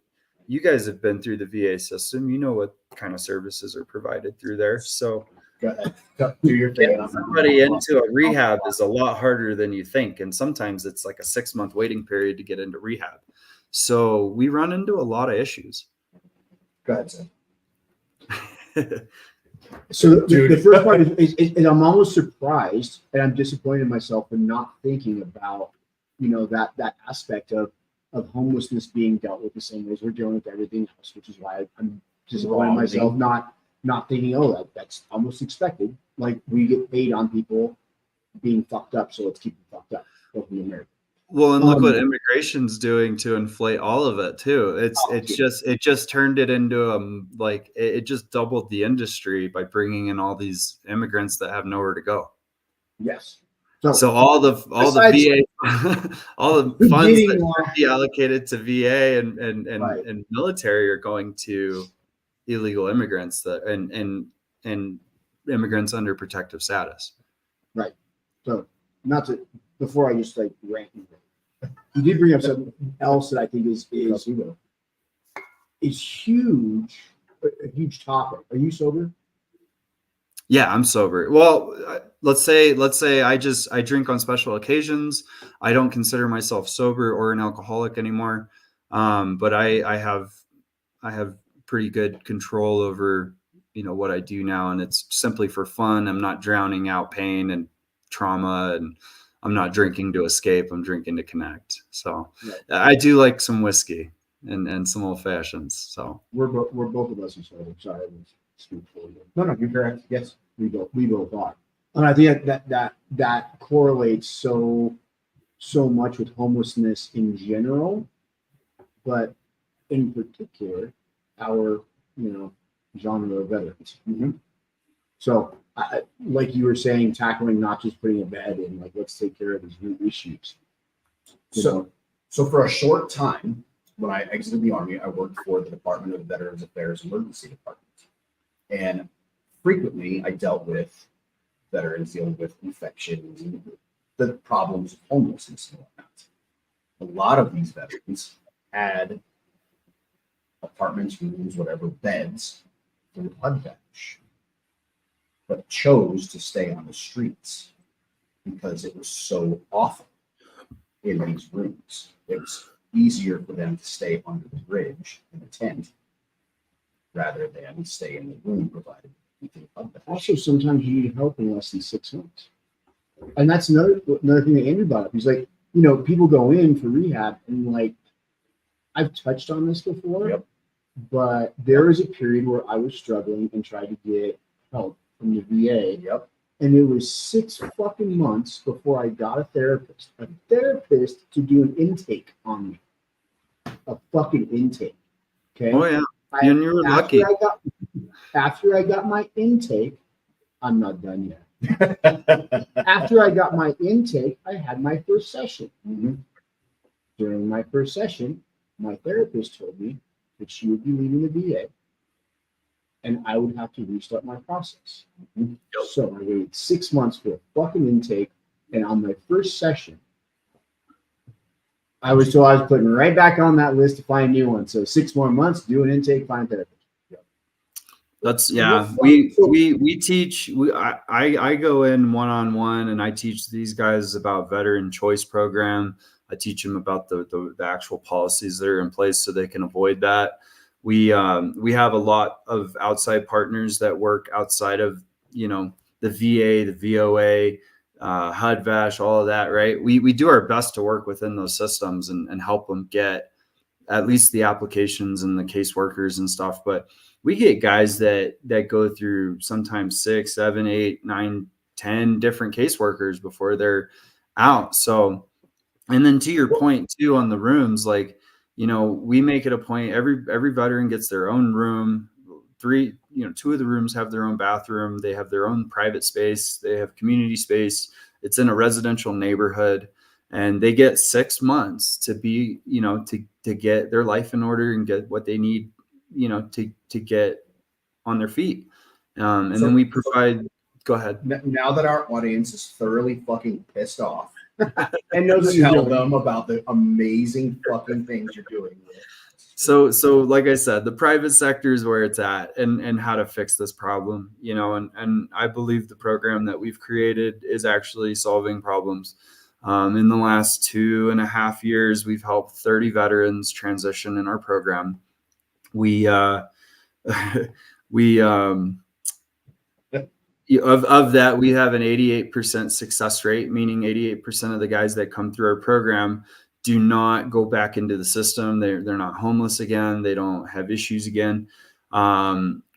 you guys have been through the VA system. You know what kind of services are provided through there. So getting somebody into a rehab is a lot harder than you think. And sometimes it's like a 6-month waiting period to get into rehab. So we run into a lot of issues. Go ahead, sir. So the first part is I'm almost surprised, and I'm disappointed in myself for not thinking about, that aspect of homelessness being dealt with the same way as we're dealing with everything else, which is why I'm disappointed in myself not thinking, that's almost expected. Like, we get paid on people being fucked up, so let's keep them fucked up. Welcome to America. Well, and look what immigration's doing to inflate all of it too. It just turned it into it just doubled the industry by bringing in all these immigrants that have nowhere to go. Yes. So all the VA, all the funds that should be allocated to VA and military are going to illegal immigrants and immigrants under protective status. Right. So before I just rant. You did bring up something else that I think is huge, a huge topic. Are you sober? Yeah, I'm sober. Well, let's say I drink on special occasions. I don't consider myself sober or an alcoholic anymore. But I have pretty good control over, what I do now, and it's simply for fun. I'm not drowning out pain and trauma, and I'm not drinking to escape. I'm drinking to connect. So I do like some whiskey and some old fashions. So we're both of us are sober. Sorry, I was speaking for you. No, you're correct. Yes, we both are. And I think that correlates so much with homelessness in general, but in particular, our genre of veterans. Mm-hmm. So, like you were saying, tackling not just putting a bed in, let's take care of these new issues. So for a short time, when I exited the Army, I worked for the Department of Veterans Affairs Emergency Department. And frequently I dealt with veterans dealing with infections and the problems of homelessness and whatnot. A lot of these veterans had apartments, rooms, whatever, beds for blood damage, but chose to stay on the streets because it was so awful in these rooms. It was easier for them to stay under the bridge in a tent rather than stay in the room provided. Also, sometimes you need help in less than 6 months. And that's another thing that Andrew brought up. He's like, people go in for rehab and I've touched on this before, Yep. but there was a period where I was struggling and tried to get help from the VA. Yep. And it was 6 fucking months before I got a therapist to do an intake on me. A fucking intake. Okay. Oh yeah. And you were lucky. After I got my intake, I'm not done yet. After I got my intake, I had my first session. Mhm. During my first session, my therapist told me that she would be leaving the VA and I would have to restart my process. Mhm. So I waited 6 months for a fucking intake. And on my first session, I was told I was putting right back on that list to find a new one. So 6 more months, do an intake, find therapist. That's we teach. I go in one-on-one and I teach these guys about veteran choice program. I teach them about the actual policies that are in place so they can avoid that. We have a lot of outside partners that work outside of, you know, the VA, the VOA, HUD-VASH, all of that, right? We do our best to work within those systems and help them get at least the applications and the caseworkers and stuff. But we get guys that go through sometimes 6, 7, 8, 9, 10 different caseworkers before they're out. So, and then to your point too, on the rooms, like, you know, we make it a point, every veteran gets their own room. 2 of the rooms have their own bathroom. They have their own private space. They have community space. It's in a residential neighborhood. And they get 6 months to be, you know, to get their life in order and get what they need, you know, to get on their feet. And then we provide, go ahead. Now that our audience is thoroughly fucking pissed off, And knows tell them about the amazing fucking things you're doing. So like I said, the private sector is where it's at, and how to fix this problem, you know, and I believe the program that we've created is actually solving problems. In the last 2.5 years, we've helped 30 veterans transition in our program. We of that, we have an 88% success rate, meaning 88% of the guys that come through our program do not go back into the system. They're not homeless again. They don't have issues again.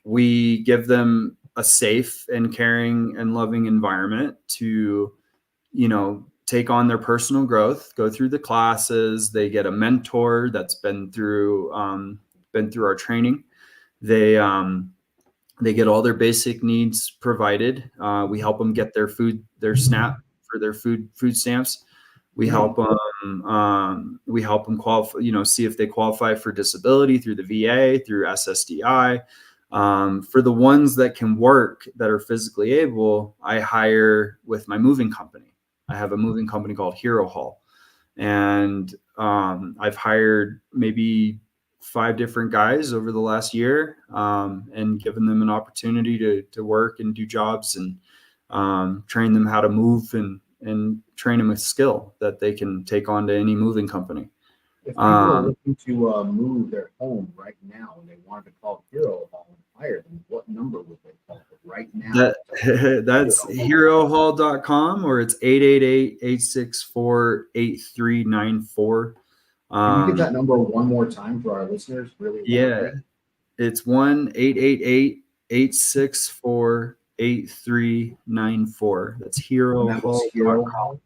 We give them a safe and caring and loving environment to, you know, take on their personal growth, go through the classes. They get a mentor that's been through our training. They get all their basic needs provided. We help them get their SNAP for their food stamps. We help them. We help them qualify. You know, see if they qualify for disability through the VA, through SSDI. For the ones that can work, that are physically able, I hire with my moving company. I have a moving company called Hero Haul, and I've hired maybe 5 different guys over the last year, and given them an opportunity to work and do jobs, and train them how to move, and train them with skill that they can take on to any moving company. If people are looking to move their home right now and they wanted to call Hero Hall and hire them, what number would they call right now? That's herohall.com, or it's 888-864-8394. Can you give that number one more time for our listeners? Really? Yeah, it's 1-888-864-8394. That's herohall.com.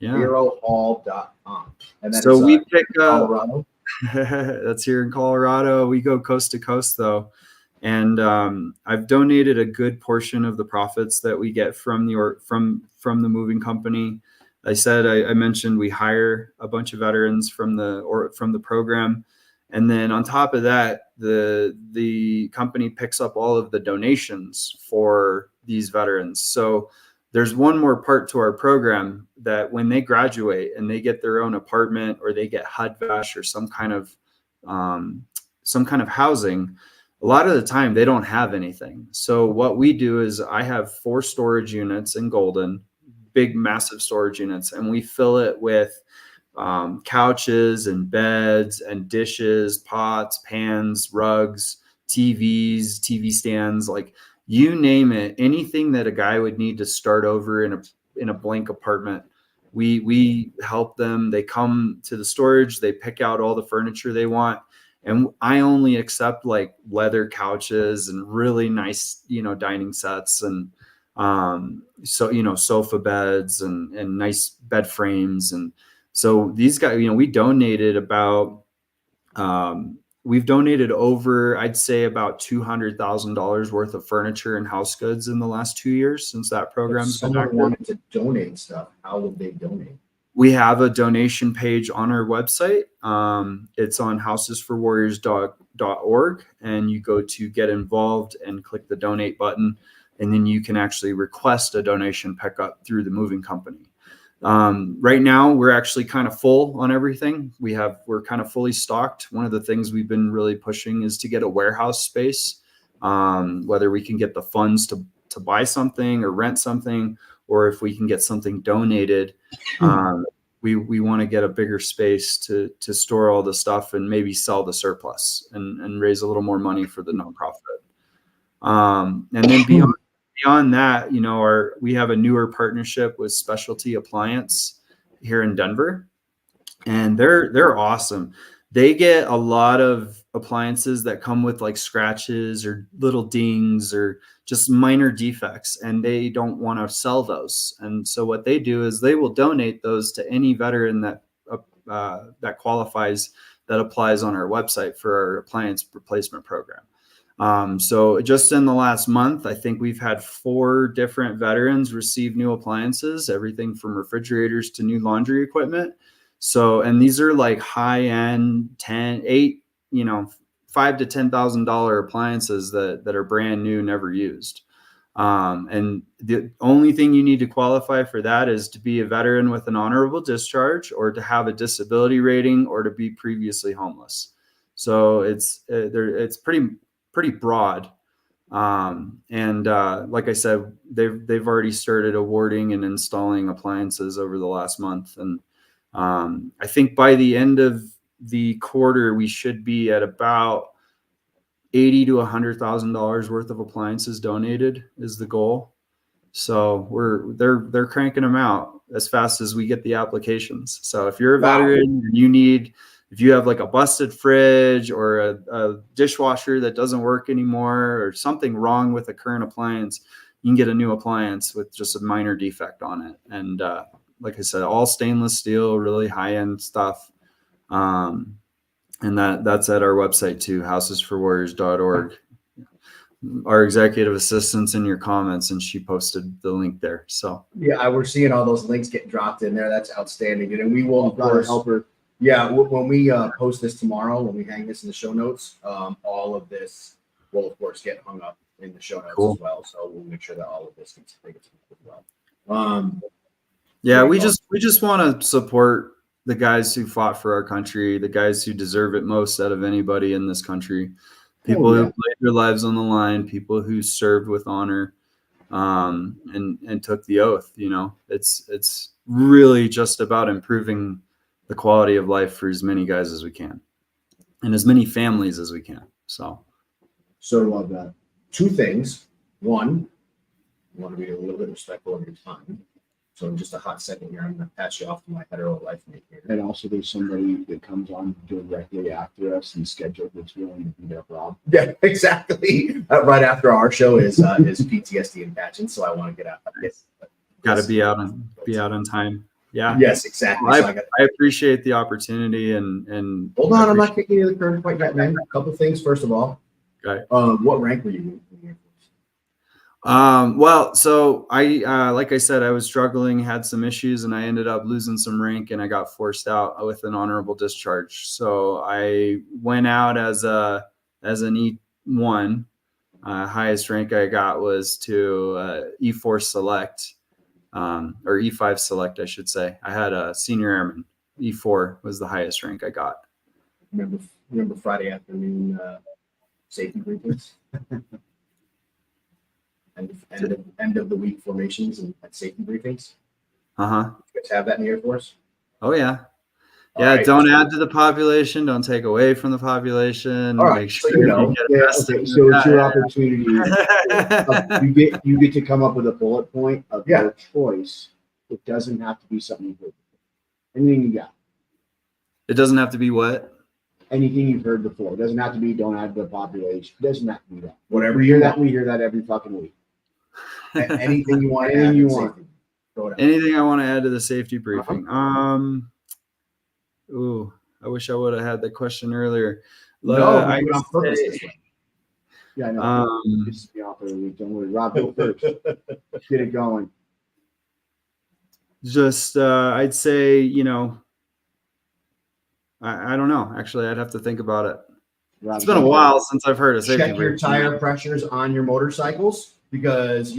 Yeah. HeroHall.com. And then so we pick up Colorado. That's here in Colorado. We go coast to coast though. And I've donated a good portion of the profits that we get from the moving company. I mentioned we hire a bunch of veterans from the program, and then on top of that, the company picks up all of the donations for these veterans. So there's one more part to our program, that when they graduate and they get their own apartment, or they get HUD-VASH or some kind of housing, a lot of the time they don't have anything. So what we do is I have 4 storage units in Golden, big, massive storage units, and we fill it with couches and beds and dishes, pots, pans, rugs, TVs, TV stands, like you name it, anything that a guy would need to start over in a blank apartment, We help them. They come to the storage, they pick out all the furniture they want. And I only accept like leather couches and really nice, dining sets and so sofa beds and nice bed frames. And so these guys, we donated about we've donated over, I'd say, about $200,000 worth of furniture and house goods in the last 2 years since that program's been someone active. wanted to donate stuff, how would they donate? We have a donation page on our website. It's on housesforwarriors.org, and you go to get involved and click the donate button, and then you can actually request a donation pickup through the moving company. Right now, we're actually kind of full on everything. We're kind of fully stocked. One of the things we've been really pushing is to get a warehouse space, whether we can get the funds to buy something or rent something, or if we can get something donated. We want to get a bigger space to store all the stuff and maybe sell the surplus and raise a little more money for the nonprofit. And then beyond that, we have a newer partnership with Specialty Appliance here in Denver, and they're awesome. They get a lot of appliances that come with like scratches or little dings or just minor defects, and they don't want to sell those. And so what they do is they will donate those to any veteran that qualifies, that applies on our website for our appliance replacement program. So just in the last month, I think we've had 4 different veterans receive new appliances, everything from refrigerators to new laundry equipment. So, and these are like high end, $5,000 to $10,000 appliances that are brand new, never used. And the only thing you need to qualify for that is to be a veteran with an honorable discharge, or to have a disability rating, or to be previously homeless. So it's pretty broad. And like I said, they've already started awarding and installing appliances over the last month. And I think by the end of the quarter, we should be at about $80,000 to $100,000 worth of appliances donated is the goal. So they're cranking them out as fast as we get the applications. So if you're a veteran and if you have like a busted fridge or a dishwasher that doesn't work anymore, or something wrong with a current appliance, you can get a new appliance with just a minor defect on it. And like I said, all stainless steel, really high-end stuff. And that's at our website too, housesforwarriors.org. Our executive assistant's in your comments, and she posted the link there. So yeah, we're seeing all those links get dropped in there. That's outstanding. And we will, of course, help her. Yeah, when we post this tomorrow, when we hang this in the show notes, all of this will, of course, get hung up in the show notes as well. So we'll make sure that all of this gets as well. Yeah, we just want to support the guys who fought for our country, the guys who deserve it most out of anybody in this country, people who laid their lives on the line, people who served with honor, and took the oath. It's really just about improving the quality of life for as many guys as we can, and as many families as we can. So love that. 2 things. One, I want to be a little bit respectful of your time. So in just a hot second here, I'm going to pass you off to my hetero life mate here. And also there's somebody that comes on directly after us and scheduled that's willing to be there, Rob. Yeah, exactly. Right after our show is PTSD and pageant. So I want to get out. Got to be out on time. Yeah. Yes, exactly. I appreciate the opportunity and hold on, I'm not kicking you the current quite yet, man. A couple things. First of all, okay. What rank were you in the Air Force? Well, so I like I said, I was struggling, had some issues, and I ended up losing some rank, and I got forced out with an honorable discharge. So I went out as an E1. Highest rank I got was to E4 select. Or E5 select, I should say. I had a senior airman. E4 was the highest rank I got. Remember Friday afternoon safety briefings? End of the week formations and safety briefings? Uh-huh. You guys have that in the Air Force? Oh, yeah. All yeah, right. Don't add to the population. Don't take away from the population. All right, Make sure so So it's your opportunity. You get to come up with a bullet point of your choice It doesn't have to be something you've heard before. Anything you got. It doesn't have to be what? Anything you've heard before. It doesn't have to be don't add to the population. It doesn't have to be that. Whatever We you hear that. want. We hear that every fucking week. Anything you want. Anything to add you to want. safety. Throw it out. Anything I want to add to the safety briefing? Ooh, I wish I would have had that question earlier. No, I we do it on purpose say- this way. Yeah, I know. Um, This is the off every week. Don't worry. Rob, go first. Get it going. just I'd say, I don't know. Actually, I'd have to think about it. Rob, It's been a while since I've heard of safety Check your briefing. tire pressures on your motorcycles because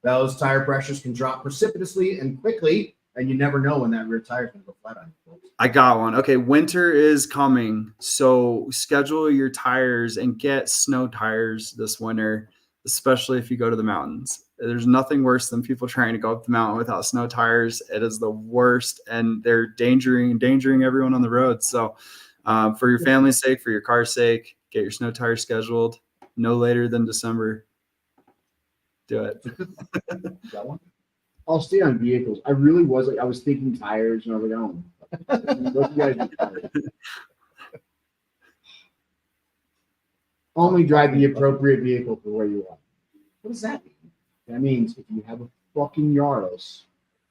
those tire pressures can drop precipitously and quickly, and you never know when that rear tire is going to go flat on you, folks. I got one. Okay, winter is coming, so schedule your tires and get snow tires this winter, especially if you go to the mountains. There's nothing worse than people trying to go up the mountain without snow tires. It is the worst, and they're endangering everyone on the road. So, for your family's sake, for your car's sake, get your snow tires scheduled no later than December. Do it. You got one? I'll stay on vehicles. I really was like, I was thinking tires, and I was like, oh, those guys do tires. Only drive the appropriate vehicle for where you are. What does that mean? That means if you have a fucking Yaris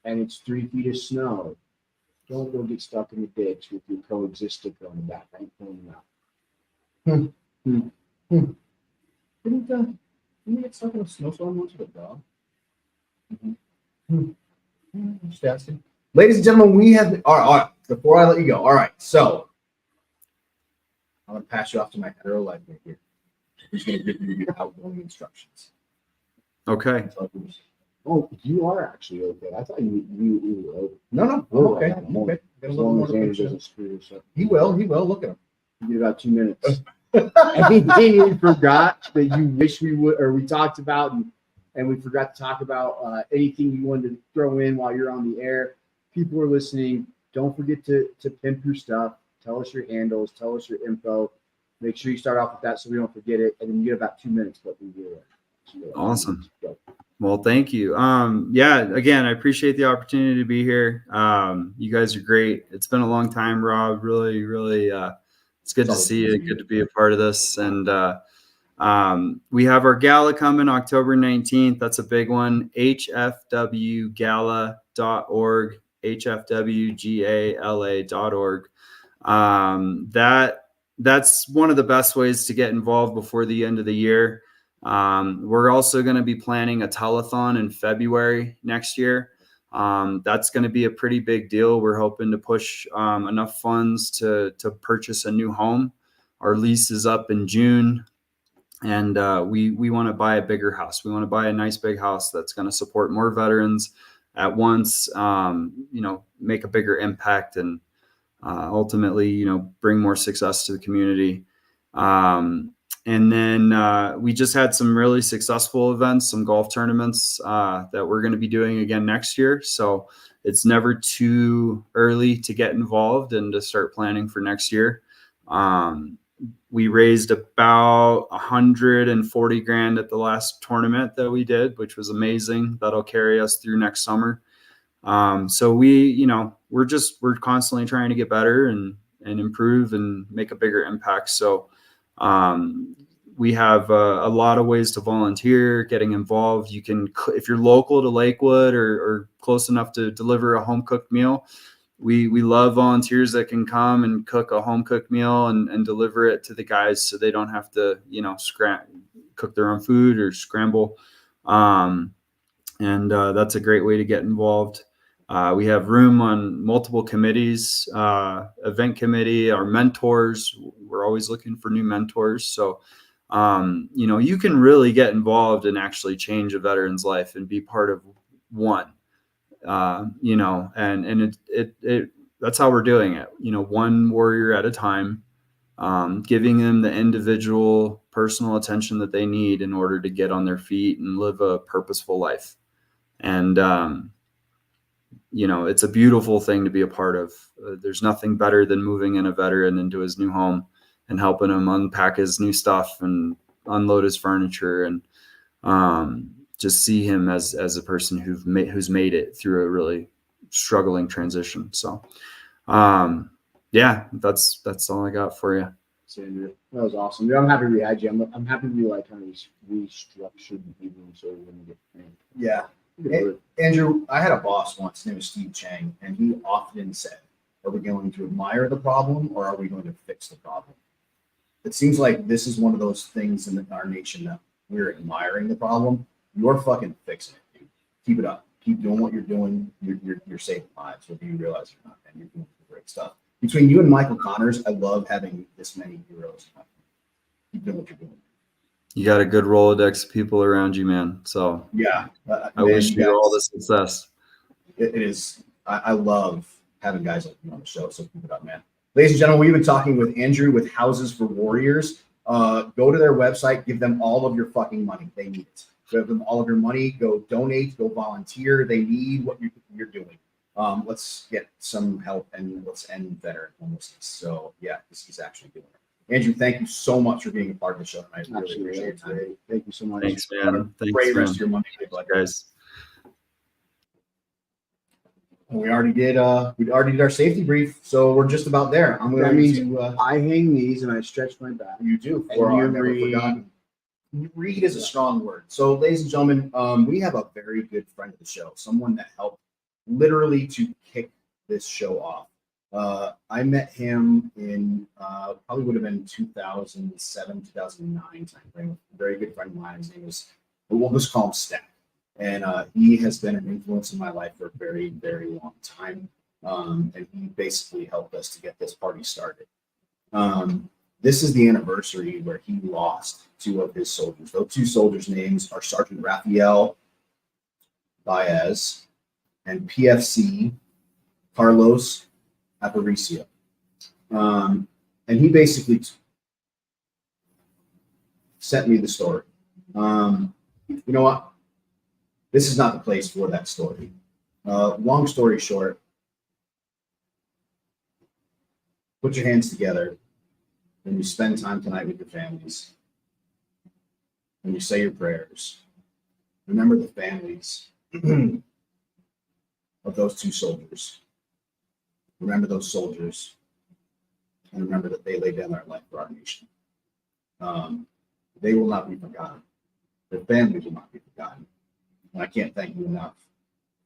and it's 3 feet of snow, don't go get stuck in the ditch with your coexist sticker on the back. I ain't pulling you out. Didn't you get stuck in a snowstorm once with a dog? Just asking. Ladies and gentlemen, we have all right. Before I let you go, all right. So I'm gonna pass you off to my hetero life right here. Who's gonna give you the outgoing instructions? Okay. Oh, you are actually okay. I thought you were okay. No, Oh, okay. I got a moment. Okay. Got a As little long more as to Andrew finish up. doesn't screw this up. He will. Look at him. You get about 2 minutes. Anything we forgot that you wish we would, or we talked about, and we forgot to talk about anything you wanted to throw in while you're on the air. People are listening. Don't forget to pimp your stuff. Tell us your handles. Tell us your info. Make sure you start off with that so we don't forget it. And then you get about 2 minutes. But we do it. Awesome. Go. Well, thank you. Again, I appreciate the opportunity to be here. You guys are great. It's been a long time, Rob. Really, really, it's good to see you. Good to be a part of this. And we have our gala coming October 19th. That's a big one. hfwgala.org, hfwgala.org. That's one of the best ways to get involved before the end of the year. We're also going to be planning a telethon in February next year. That's going to be a pretty big deal. We're hoping to push enough funds to purchase a new home. Our lease is up in June, and we want to buy a bigger house. We want to buy a nice big house that's going to support more veterans at once, make a bigger impact, and ultimately, bring more success to the community. And then we just had some really successful events, some golf tournaments that we're going to be doing again next year. So it's never too early to get involved and to start planning for next year. We raised about 140 grand at the last tournament that we did, which was amazing. That'll carry us through next summer. So we're constantly trying to get better and improve and make a bigger impact. So we have a lot of ways to volunteer, getting involved. You can, if you're local to Lakewood or close enough to deliver a home cooked meal, we love volunteers that can come and cook a home cooked meal and deliver it to the guys so they don't have to, cook their own food or scramble. And that's a great way to get involved. We have room on multiple committees, event committee, our mentors. We're always looking for new mentors. So, you can really get involved and actually change a veteran's life and be part of one, and that's how we're doing it, one warrior at a time, giving them the individual personal attention that they need in order to get on their feet and live a purposeful life. And, it's a beautiful thing to be a part of. There's nothing better than moving in a veteran into his new home and helping him unpack his new stuff and unload his furniture and just see him as a person who's made it through a really struggling transition. So, yeah, that's all I got for you. Andrew, that was awesome. Dude, I'm happy we had you. I'm happy we like kind of restructured the evening so we wouldn't get framed. Yeah. Andrew, I had a boss once, his name was Steve Chang, and he often said, are we going to admire the problem or are we going to fix the problem? It seems like this is one of those things in our nation that we're admiring the problem. You're fucking fixing it, dude. Keep it up. Keep doing what you're doing. You're saving lives, whether you realize it or not, and you're doing great stuff. Between you and Michael Connors, I love having this many heroes. Keep doing what you're doing. You got a good Rolodex of people around you, man. So yeah, I wish you all the success. It is. I love having guys like you on the show. So keep it up, man. Ladies and gentlemen, we've been talking with Andrew with Houses for Warriors. Go to their website. Give them all of your fucking money. They need it. Give them all of your money. Go donate. Go volunteer. They need what you're doing. Let's get some help and let's end veteran homelessness. So yeah, this is actually doing it. Andrew, thank you so much for being a part of the show. I really appreciate your time. Thank you so much. Thanks, man. Thanks, great man. rest of your Monday, guys. And we already did our safety brief, so we're just about there. I'm going to. I hang these and I stretch my back. You do. And you never forgotten. Read is a strong word. So, ladies and gentlemen, we have a very good friend of the show, someone that helped literally to kick this show off. I met him in probably would have been 2007, 2009 timeframe. A very good friend of mine. His name is, we'll just call him Stack. And he has been an influence in my life for a very, very long time. And he basically helped us to get this party started. This is the anniversary where he lost 2 of his soldiers. Those 2 soldiers' names are Sergeant Rafael Baez and PFC Carlos Aparicio. And he basically sent me the story. You know what? This is not the place for that story. Long story short, put your hands together when you spend time tonight with your families. When you say your prayers, remember the families of those 2 soldiers. Remember those soldiers, and remember that they laid down their life for our nation. They will not be forgotten. Their families will not be forgotten. And I can't thank you enough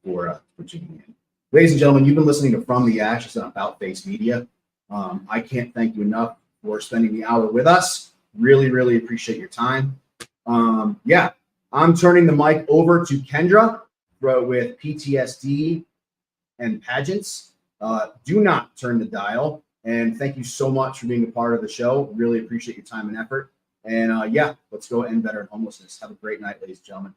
for tuning in. Ladies and gentlemen, you've been listening to From the Ashes on About Face Media. I can't thank you enough for spending the hour with us. Really, really appreciate your time. Yeah, I'm turning the mic over to Kendra with PTSD and pageants. Do not turn the dial. And thank you so much for being a part of the show. Really appreciate your time and effort. And yeah, let's go end better in homelessness. Have a great night, ladies and gentlemen.